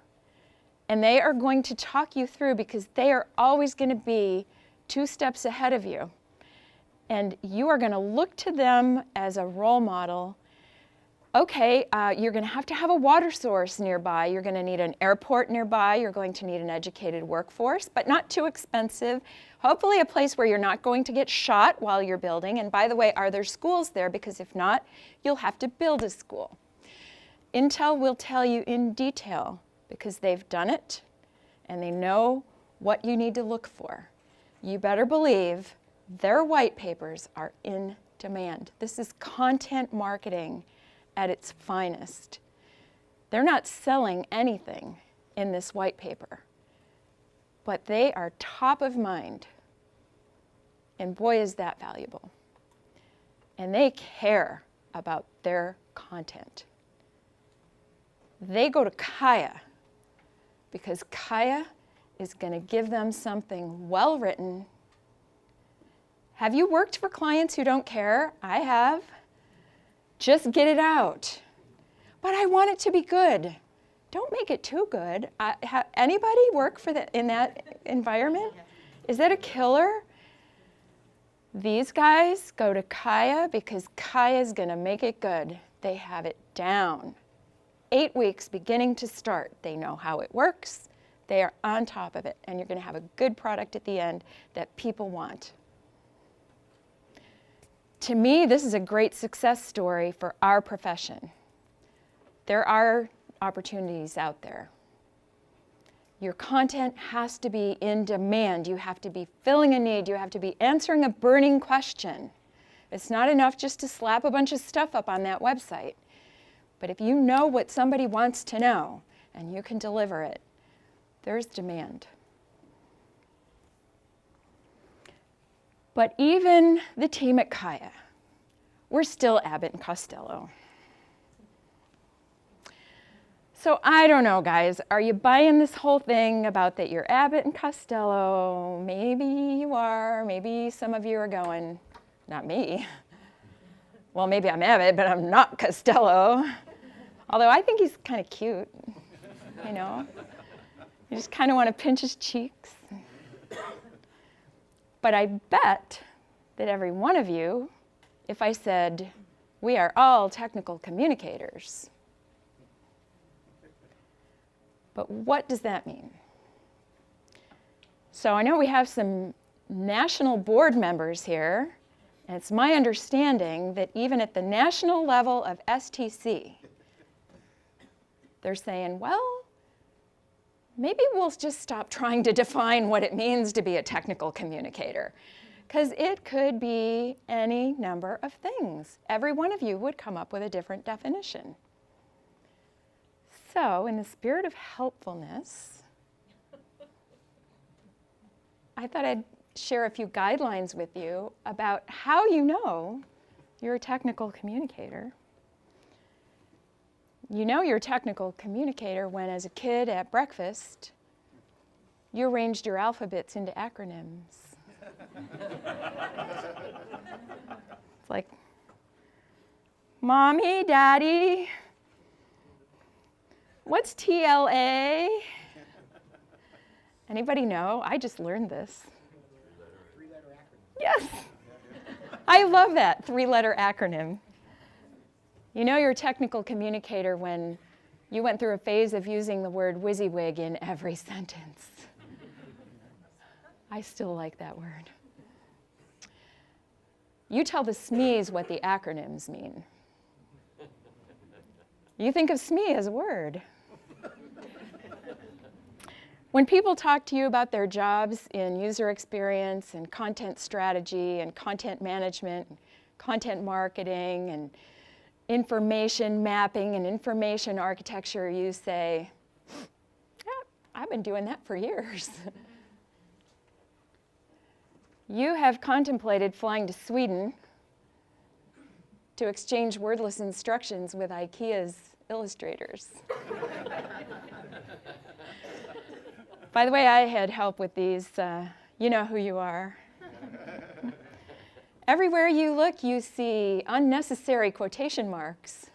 and they are going to talk you through, because they are always going to be 2 steps ahead of you. And you are going to look to them as a role model. Okay, you're going to have a water source nearby. You're going to need an airport nearby. You're going to need an educated workforce, but not too expensive. Hopefully a place where you're not going to get shot while you're building. And by the way, are there schools there? Because if not, you'll have to build a school. Intel will tell you in detail, because they've done it and they know what you need to look for. You better believe their white papers are in demand. This is content marketing at its finest. They're not selling anything in this white paper, but they are top of mind. And boy, is that valuable. And they care about their content. They go to Kaya because Kaya is going to give them something well-written. Have you worked for clients who don't care? I have. Just get it out. But I want it to be good. Don't make it too good. Anybody work in that environment? Is that a killer? These guys go to Kaya because Kaya is going to make it good. They have it down. 8 weeks beginning to start. They know how it works. They are on top of it. And you're going to have a good product at the end that people want. To me, this is a great success story for our profession. There are opportunities out there. Your content has to be in demand. You have to be filling a need. You have to be answering a burning question. It's not enough just to slap a bunch of stuff up on that website. But if you know what somebody wants to know and you can deliver it, there's demand. But even the team at Kaya, we're still Abbott and Costello. So I don't know, guys. Are you buying this whole thing about that you're Abbott and Costello? Maybe you are. Maybe some of you are going, not me. Well, maybe I'm Abbott, but I'm not Costello. Although I think he's kind of cute, you know. You just kind of want to pinch his cheeks. But I bet that every one of you, if I said, we are all technical communicators. But what does that mean? So I know we have some national board members here, and it's my understanding that even at the national level of STC, they're saying, well, maybe we'll just stop trying to define what it means to be a technical communicator, because it could be any number of things. Every one of you would come up with a different definition. So, in the spirit of helpfulness, I thought I'd share a few guidelines with you about how you know you're a technical communicator. You know you're a technical communicator when, as a kid at breakfast, you arranged your alphabets into acronyms. It's like, Mommy, Daddy, what's TLA? Anybody know? I just learned this. Three-letter acronym. Yes. I love that three-letter acronym. You know you're a technical communicator when you went through a phase of using the word WYSIWYG in every sentence. I still like that word. You tell the SMEs what the acronyms mean. You think of SME as a word. When people talk to you about their jobs in user experience and content strategy and content management, and content marketing and information mapping and information architecture, you say, yeah, I've been doing that for years. You have contemplated flying to Sweden to exchange wordless instructions with IKEA's illustrators. By the way, I had help with these. You know who you are. Everywhere you look, you see unnecessary quotation marks.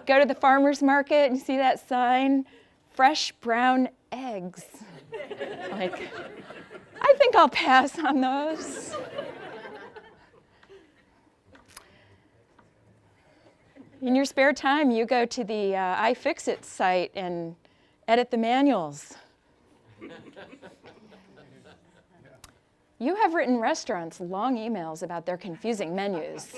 Go to the farmer's market and you see that sign, fresh brown eggs. Like, I think I'll pass on those. In your spare time, you go to the iFixit site and edit the manuals. You have written restaurants long emails about their confusing menus.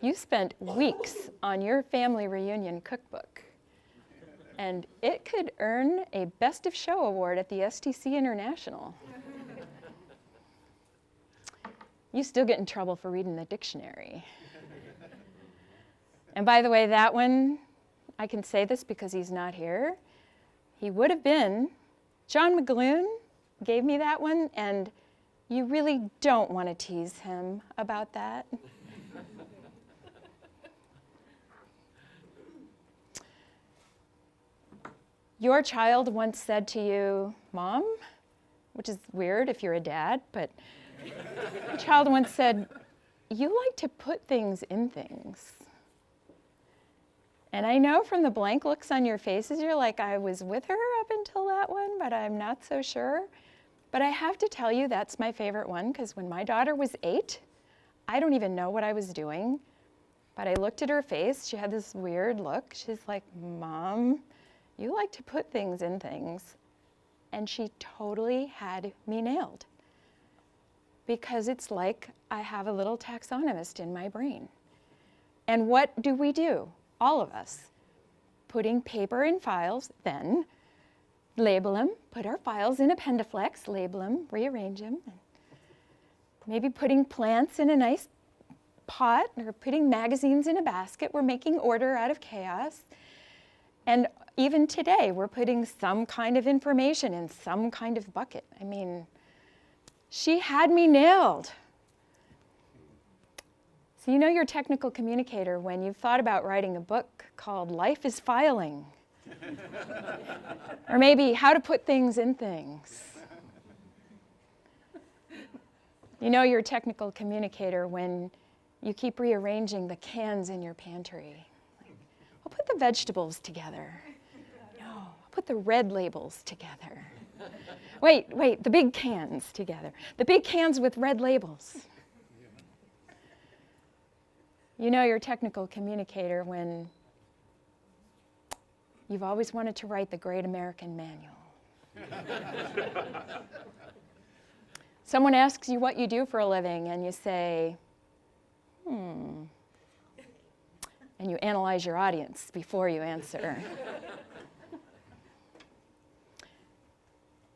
You spent weeks on your family reunion cookbook, and it could earn a Best of Show award at the STC International. You still get in trouble for reading the dictionary. And by the way, that one, I can say this because he's not here. He would have been. John McGloon gave me that one, and you really don't want to tease him about that. Your child once said to you, Mom, which is weird if you're a dad, but your child once said, you like to put things in things. And I know from the blank looks on your faces, you're like, I was with her up until that one, but I'm not so sure. But I have to tell you, that's my favorite one, because when my daughter was 8, I don't even know what I was doing, but I looked at her face. She had this weird look. She's like, Mom, you like to put things in things. And she totally had me nailed, because it's like I have a little taxonomist in my brain. And what do? All of us. Putting paper in files, then label them, put our files in Appendiflex, label them, rearrange them. Maybe putting plants in a nice pot, or putting magazines in a basket. We're making order out of chaos. And even today, we're putting some kind of information in some kind of bucket. I mean, she had me nailed. So you know you're a technical communicator when you've thought about writing a book called Life is Filing. Or maybe How to Put Things in Things. You know you're a technical communicator when you keep rearranging the cans in your pantry. I'll put the vegetables together. No, I'll put the red labels together. Wait, the big cans together. The big cans with red labels. You know you're a technical communicator when you've always wanted to write the Great American Manual. Someone asks you what you do for a living, and you say, and you analyze your audience before you answer.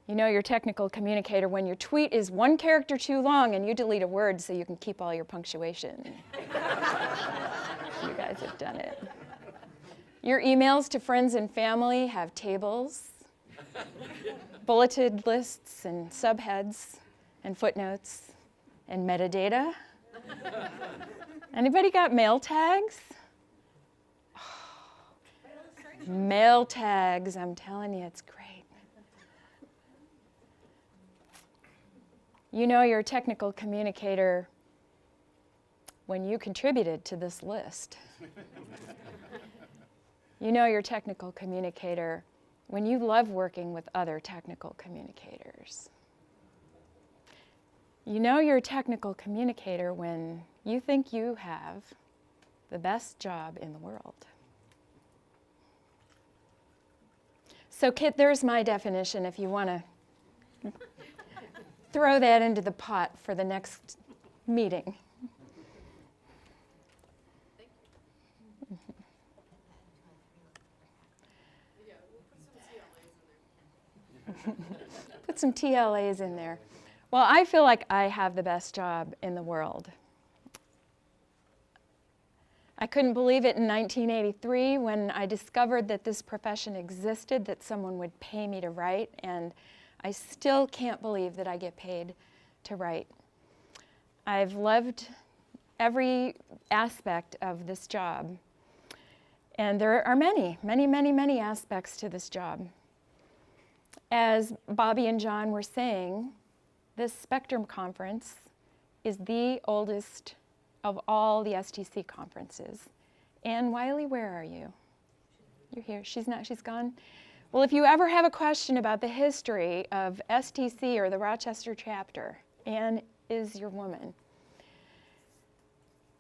You know you're a technical communicator when your tweet is 1 character too long and you delete a word so you can keep all your punctuation. You guys have done it. Your emails to friends and family have tables, bulleted lists and subheads and footnotes and metadata. Anybody got mail tags? Oh, mail tags, I'm telling you, it's great. You know you're a technical communicator when you contributed to this list. You know you're a technical communicator when you love working with other technical communicators. You know you're a technical communicator when you think you have the best job in the world. So Kit, there's my definition if you want to throw that into the pot for the next meeting. Put some TLAs in there. Well, I feel like I have the best job in the world. I couldn't believe it in 1983 when I discovered that this profession existed, that someone would pay me to write, and I still can't believe that I get paid to write. I've loved every aspect of this job, and there are many aspects to this job. As Bobby and John were saying, this Spectrum conference is the oldest of all the STC conferences. Ann Wiley, where are you? You're here. She's not. She's gone. Well, if you ever have a question about the history of STC or the Rochester chapter, Ann is your woman.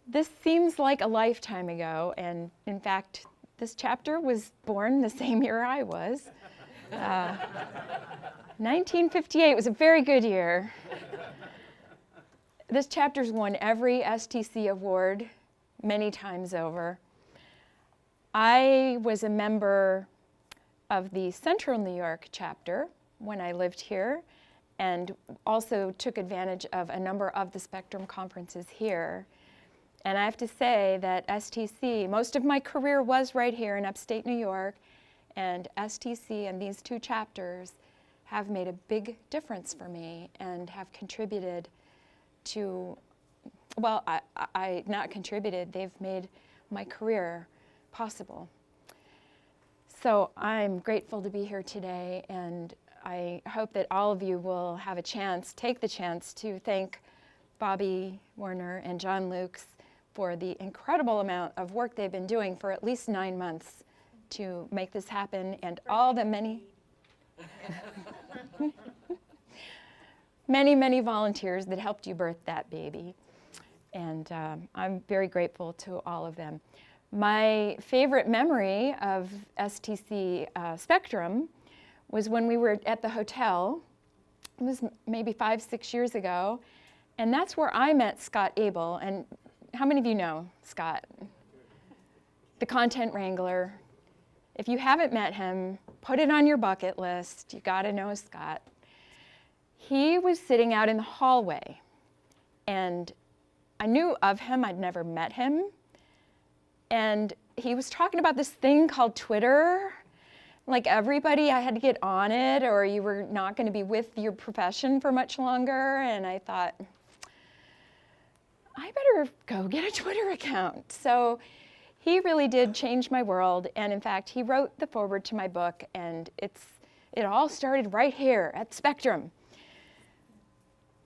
This seems like a lifetime ago, and in fact, this chapter was born the same year I was. 1958 was a very good year. This chapter's won every STC award many times over. I was a member of the Central New York chapter when I lived here, and also took advantage of a number of the Spectrum conferences here. And I have to say that STC, most of my career was right here in upstate New York, and STC and these 2 chapters have made a big difference for me and have contributed to, well, they've made my career possible. So I'm grateful to be here today, and I hope that all of you will have a chance, take the chance to thank Bobby Werner and John Lutz for the incredible amount of work they've been doing for at least 9 months to make this happen, and all the many, many volunteers that helped you birth that baby. And I'm very grateful to all of them. My favorite memory of STC Spectrum was when we were at the hotel. It was maybe 5-6 years ago, and that's where I met Scott Abel. And how many of you know Scott? The content wrangler. If you haven't met him, put it on your bucket list. You gotta know Scott. He was sitting out in the hallway, and I knew of him, I'd never met him. And he was talking about this thing called Twitter. Like everybody, I had to get on it, or you were not going to be with your profession for much longer. And I thought, I better go get a Twitter account. So he really did change my world. And in fact, he wrote the foreword to my book, and it all started right here at Spectrum.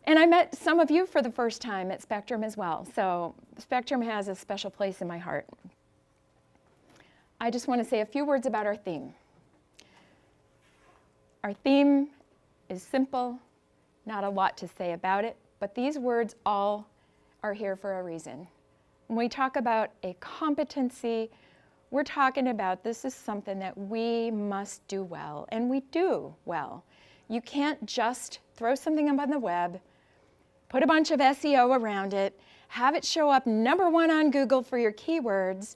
And I met some of you for the first time at Spectrum as well. So Spectrum has a special place in my heart. I just want to say a few words about our theme. Our theme is simple, not a lot to say about it, but these words all are here for a reason. When we talk about a competency, we're talking about this is something that we must do well, and we do well. You can't just throw something up on the web, put a bunch of SEO around it, have it show up #1 on Google for your keywords,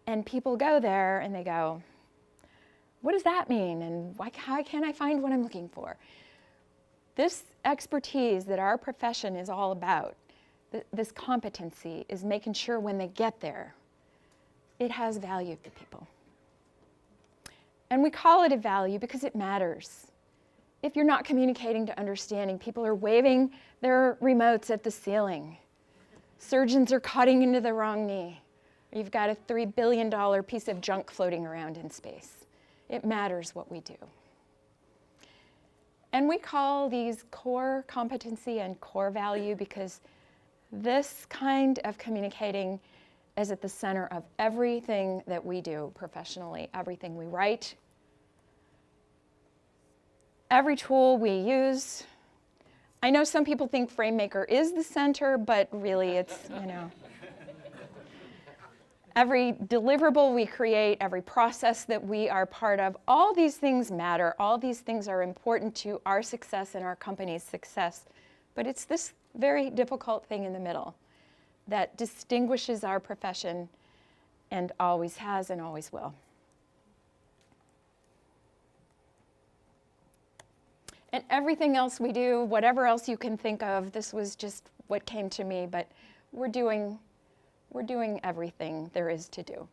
and people go there and they go, what does that mean? And how can't I find what I'm looking for? This expertise that our profession is all about, this competency, is making sure when they get there, it has value for people. And we call it a value because it matters. If you're not communicating to understanding, people are waving their remotes at the ceiling. Surgeons are cutting into the wrong knee. You've got a $3 billion piece of junk floating around in space. It matters what we do. And we call these core competency and core value because this kind of communicating is at the center of everything that we do professionally, everything we write, every tool we use. I know some people think FrameMaker is the center, but really it's, every deliverable we create, every process that we are part of, all these things matter. All these things are important to our success and our company's success. But it's this very difficult thing in the middle that distinguishes our profession and always has and always will. And everything else we do, whatever else you can think of, this was just what came to me, but we're doing everything there is to do.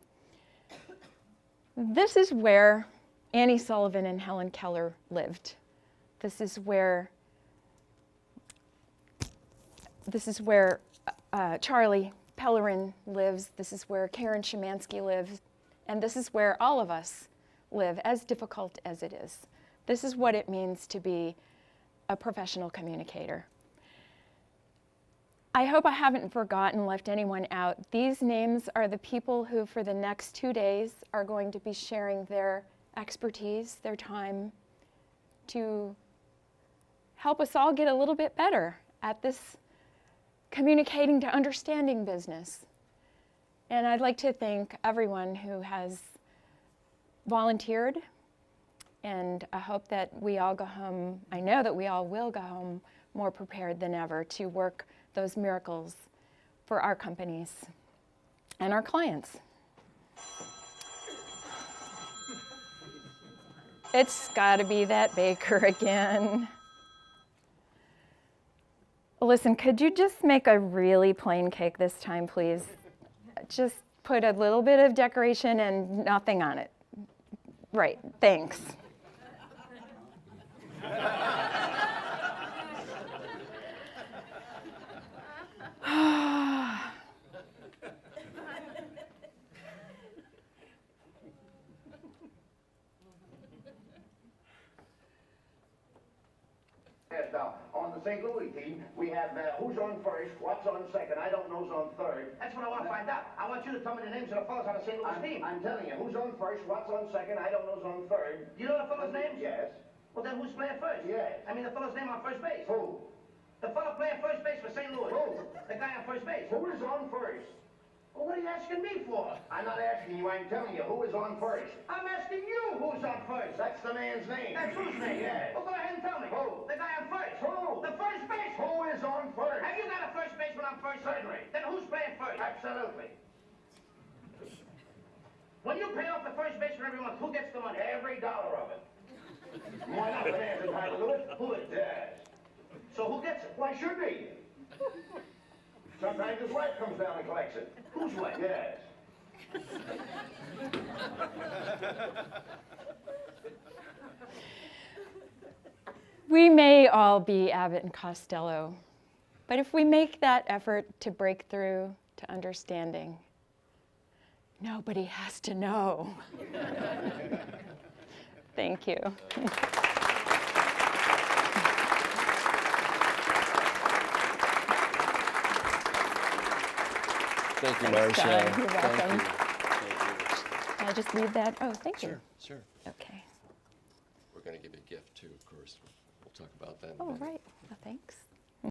This is where Annie Sullivan and Helen Keller lived. This is where Charlie Pellerin lives. This is where Karen Szymanski lives. And this is where all of us live, as difficult as it is. This is what it means to be a professional communicator. I hope I haven't forgotten, left anyone out. These names are the people who, for the next 2 days, are going to be sharing their expertise, their time, to help us all get a little bit better at this communicating to understanding business. And I'd like to thank everyone who has volunteered, and I hope that we all go home, I know that we all will go home more prepared than ever to work those miracles for our companies and our clients. It's gotta be that baker again. Listen, could you just make a really plain cake this time, please? Just put a little bit of decoration and nothing on it. Right, thanks. the St. Louis team, we have who's on first, what's on second, I don't know's on third. That's what I want to find out. I want you to tell me the names of the fellas on the St. Louis team. I'm telling you, who's on first, what's on second, I don't know's on third. You know the fellas' names? Yes. Well, then who's playing first? Yes. I mean the fellow's name on first base. Who? The fellow playing first base for St. Louis. Who? The guy on first base. Who is on first? Well, what are you asking me for? I'm not asking you, I'm telling you, who is on first? I'm asking you who's on first. That's the man's name. That's whose name? Yes. Well, go ahead and tell me. Who? The guy on first. Who? The first baseman. Who is on first? Have you got a first baseman on first? Certainly. Then who's playing first? Absolutely. When you pay off the first baseman every month, who gets the money? Every dollar of it. Why not? The man's entitled to it. Who is? Yes. So who gets it? Why should he? Sometimes his wife comes down and collects it. Whose wife? Yes. We may all be Abbott and Costello, but if we make that effort to break through to understanding, nobody has to know. Thank you. Thank you, Thanks, Marcia. Guy. You're Thank welcome. you. Thank Can I just leave that? Oh, thank you. you. Sure. Okay. We're going to give you a gift too, of course. We'll talk about that in a Oh, minute. right. Well, thanks.